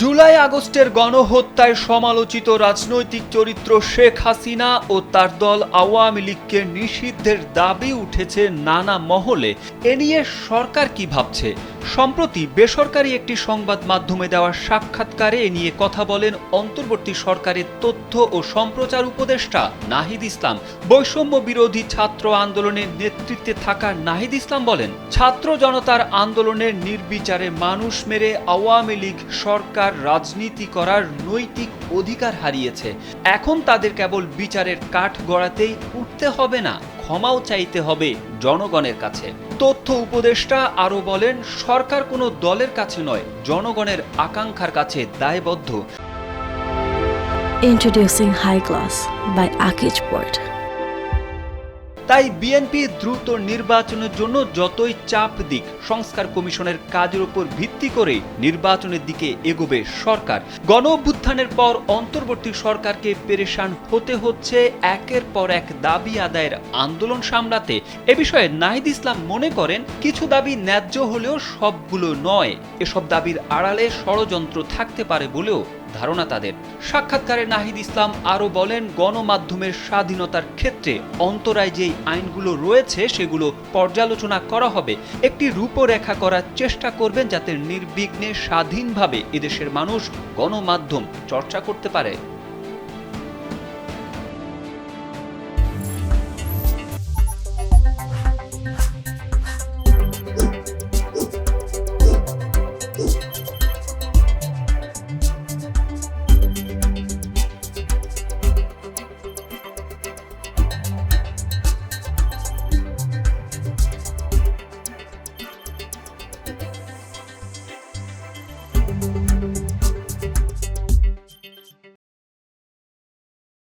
জুলাই আগস্টের গণহত্যায় সমালোচিত রাজনৈতিক চরিত্র শেখ হাসিনা ও তার দল আওয়ামী লীগকে নিষিদ্ধের দাবি উঠেছে নানা মহলে। এ নিয়ে সরকার কি ভাবছে? সম্প্রতি বেসরকারি একটি সংবাদ মাধ্যমে দেওয়া সাক্ষাৎকারে এ নিয়ে কথা বলেন অন্তর্বর্তী সরকারের তথ্য ও সম্প্রচার উপদেষ্টা নাহিদ ইসলাম। বৈষম্য বিরোধী ছাত্র আন্দোলনের নেতৃত্বে থাকা নাহিদ ইসলাম বলেন, ছাত্র জনতার আন্দোলনের নির্বিচারে মানুষ মেরে আওয়ামী লীগ সরকার রাজনীতি করার নৈতিক অধিকার হারিয়েছে। এখন তাদের কেবল বিচারের কাঠ গড়াতেই উঠতে হবে না, ক্ষমাও চাইতে হবে জনগণের কাছে। তথ্য উপদেষ্টা আরও বলেন, সরকার কোনো দলের কাছে নয়, জনগণের আকাঙ্ক্ষার কাছে দায়বদ্ধ। Introducing High Class by Akij Port. তাই বিএনপি দ্রুত নির্বাচনের জন্য যতই চাপ দিক, সংস্কার কমিশনের কাজের উপর ভিত্তি করে নির্বাচনের দিকে এগোবে সরকার। গণ অভ্যুত্থানের পর অন্তর্বর্তী সরকারকে পেরেশান হতে হচ্ছে একের পর এক দাবি আদায়ের আন্দোলন সামলাতে। এ বিষয়ে নাহিদ ইসলাম মনে করেন, কিছু দাবি ন্যায্য হলেও সবগুলো নয়। এসব দাবির আড়ালে ষড়যন্ত্র থাকতে পারে বলেও ধারণা তাদের। সাক্ষাৎকারে নাহিদ ইসলাম আরও বলেন, গণমাধ্যমের স্বাধীনতার ক্ষেত্রে অন্তরায় যেই আইনগুলো রয়েছে সেগুলো পর্যালোচনা করা হবে। একটি রূপরেখা করার চেষ্টা করবেন যাতে নির্বিঘ্নে স্বাধীনভাবে এদেশের মানুষ গণমাধ্যম চর্চা করতে পারে।